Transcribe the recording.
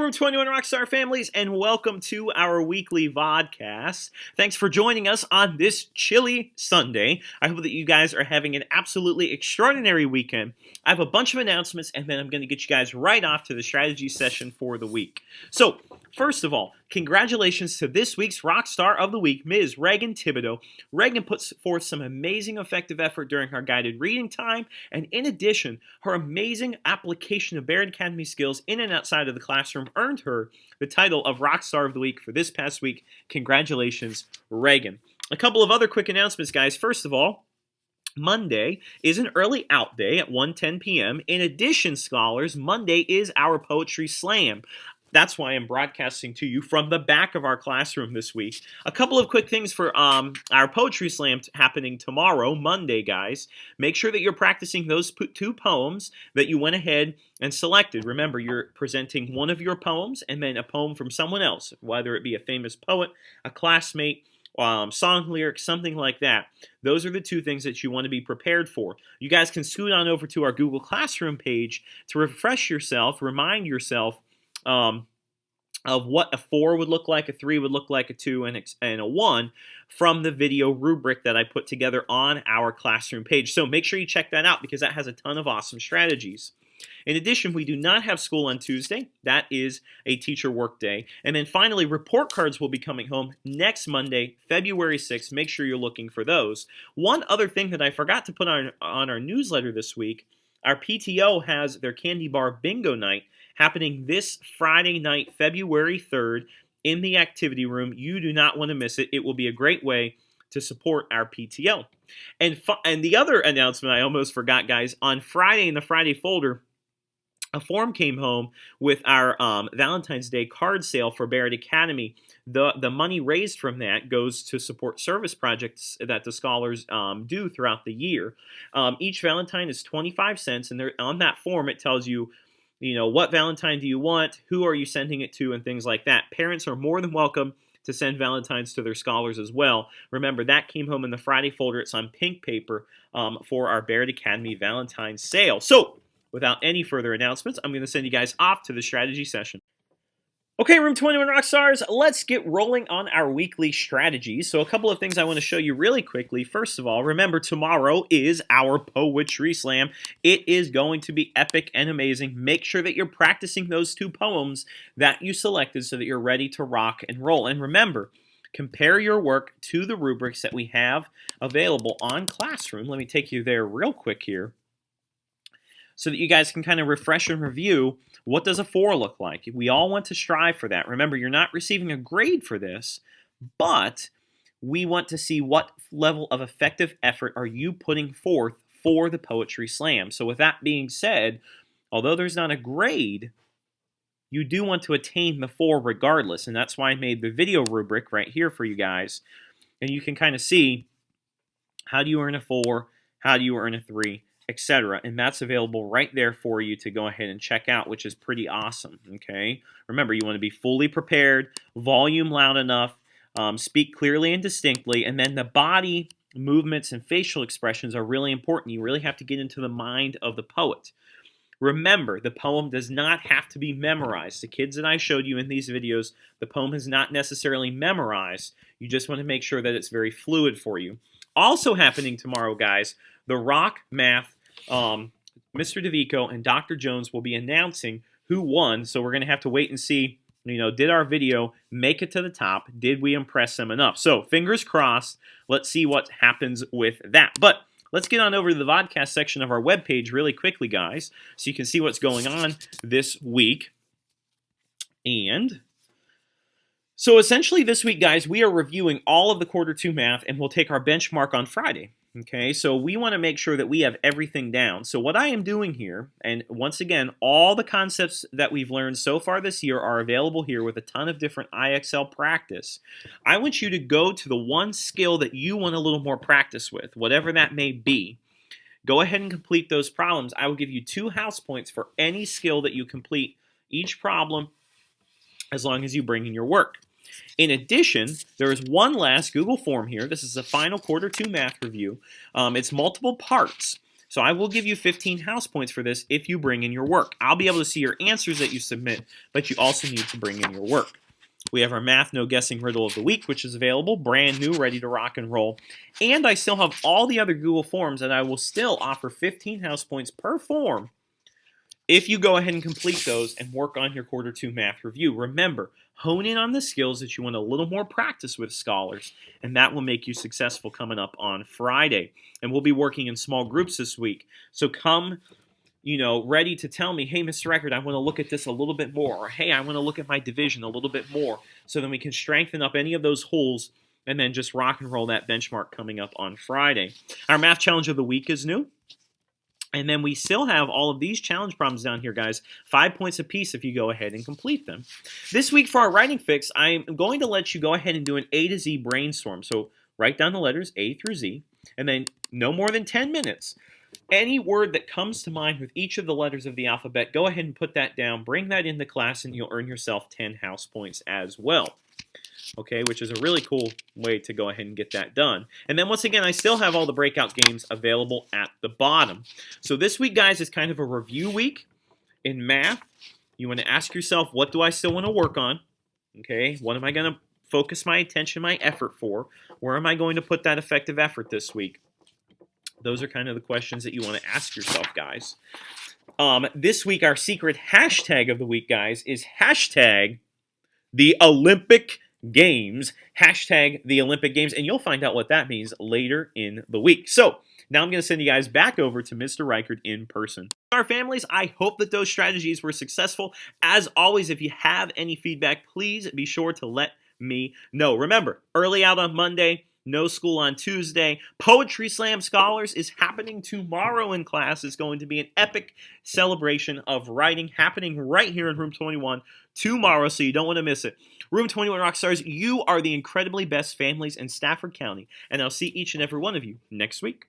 Room 21 Rockstar families, and welcome to our weekly VODCAST. Thanks for joining us on this chilly Sunday. I hope that you guys are having an absolutely extraordinary weekend. I have a bunch of announcements, and then I'm going to get you guys right off to the strategy session for the week. So, first of all, congratulations to this week's Rockstar of the Week, Ms. Reagan Thibodeau. Reagan puts forth some amazing effective effort during our guided reading time, and in addition, her amazing application of Barrett Academy skills in and outside of the classroom earned her the title of Rockstar of the Week for this past week. Congratulations, Reagan. A couple of other quick announcements, guys. First of all, Monday is an early out day at 1:10 p.m. In addition, scholars, Monday is our Poetry Slam. That's why I'm broadcasting to you from the back of our classroom this week. A couple of quick things for our Poetry Slam happening tomorrow, Monday, guys. Make sure that you're practicing those two poems that you went ahead and selected. Remember, you're presenting one of your poems and then a poem from someone else, whether it be a famous poet, a classmate, song lyrics, something like that. Those are the two things that you want to be prepared for. You guys can scoot on over to our Google Classroom page to refresh yourself, remind yourself of what a 4 would look like, a 3 would look like, a 2, and a 1 from the video rubric that I put together on our classroom page. So make sure you check that out because that has a ton of awesome strategies. In addition, we do not have school on Tuesday. That is a teacher work day. And then finally, report cards will be coming home next Monday, February 6th. Make sure you're looking for those. One other thing that I forgot to put on our newsletter this week, our PTO has their candy bar bingo night happening this Friday night, February 3rd, in the activity room. You do not want to miss it. It will be a great way to support our PTO. And the other announcement I almost forgot, guys, on Friday in the Friday folder, a form came home with our Valentine's Day card sale for Barrett Academy. The money raised from that goes to support service projects that the scholars do throughout the year. Each Valentine is 25 cents, and on that form it tells you, what Valentine do you want, who are you sending it to, and things like that. Parents are more than welcome to send Valentines to their scholars as well. Remember, that came home in the Friday folder. It's on pink paper for our Barrett Academy Valentine's sale. So, without any further announcements, I'm going to send you guys off to the strategy session. Okay, Room 21 Rockstars, let's get rolling on our weekly strategies. So a couple of things I want to show you really quickly. First of all, remember tomorrow is our Poetry Slam. It is going to be epic and amazing. Make sure that you're practicing those two poems that you selected so that you're ready to rock and roll. And remember, compare your work to the rubrics that we have available on Classroom. Let me take you there real quick here, so that you guys can kind of refresh and review what does a 4 look like. We all want to strive for that. Remember, you're not receiving a grade for this, but we want to see what level of effective effort are you putting forth for the Poetry Slam. So with that being said, although there's not a grade, you do want to attain the 4 regardless, and that's why I made the video rubric right here for you guys. And you can kind of see, how do you earn a 4, how do you earn a 3, etc. And that's available right there for you to go ahead and check out, which is pretty awesome, okay? Remember, you want to be fully prepared, volume loud enough, speak clearly and distinctly, and then the body movements and facial expressions are really important. You really have to get into the mind of the poet. Remember, the poem does not have to be memorized. The kids that I showed you in these videos, the poem is not necessarily memorized. You just want to make sure that it's very fluid for you. Also happening tomorrow, guys, the Rock Math, Mr. DeVico and Dr. Jones will be announcing who won, so we're going to have to wait and see, did our video make it to the top? Did we impress them enough? So, fingers crossed. Let's see what happens with that. But let's get on over to the VODCAST section of our webpage really quickly, guys, so you can see what's going on this week. And so essentially this week, guys, we are reviewing all of the Quarter 2 math, and we'll take our benchmark on Friday. Okay, so we want to make sure that we have everything down. So what I am doing here, and once again, all the concepts that we've learned so far this year are available here with a ton of different IXL practice. I want you to go to the one skill that you want a little more practice with, whatever that may be. Go ahead and complete those problems. I will give you 2 house points for any skill that you complete each problem, as long as you bring in your work. In addition, there is one last Google form here. This is the final Quarter 2 math review. It's multiple parts. So I will give you 15 house points for this if you bring in your work. I'll be able to see your answers that you submit, but you also need to bring in your work. We have our math no guessing riddle of the week, which is available, brand new, ready to rock and roll. And I still have all the other Google Forms, and I will still offer 15 house points per form if you go ahead and complete those and work on your quarter 2 math review. Remember, hone in on the skills that you want a little more practice with, scholars, and that will make you successful coming up on Friday. And we'll be working in small groups this week. So come, ready to tell me, hey, Mr. Record, I want to look at this a little bit more, or hey, I want to look at my division a little bit more, so then we can strengthen up any of those holes and then just rock and roll that benchmark coming up on Friday. Our math challenge of the week is new. And then we still have all of these challenge problems down here, guys. 5 points apiece if you go ahead and complete them. This week for our writing fix, I'm going to let you go ahead and do an A to Z brainstorm. So write down the letters A through Z, and then no more than 10 minutes. Any word that comes to mind with each of the letters of the alphabet, go ahead and put that down. Bring that into class, and you'll earn yourself 10 house points as well. Okay, which is a really cool way to go ahead and get that done. And then once again, I still have all the breakout games available at the bottom. So this week, guys, is kind of a review week in math. You want to ask yourself, what do I still want to work on? Okay, what am I going to focus my attention, my effort for? Where am I going to put that effective effort this week? Those are kind of the questions that you want to ask yourself, guys. This week, our secret hashtag of the week, guys, is hashtag the Olympic Games, hashtag the Olympic Games, and you'll find out what that means later in the week. So now I'm going to send you guys back over to Mr. Reichert in person. Our families, I hope that those strategies were successful. As always, if you have any feedback, please be sure to let me know. Remember, early out on Monday, no school on Tuesday. Poetry Slam, scholars, is happening tomorrow in class. It's going to be an epic celebration of writing happening right here in Room 21 tomorrow, so you don't want to miss it. Room 21 Rockstars, you are the incredibly best families in Stafford County, and I'll see each and every one of you next week.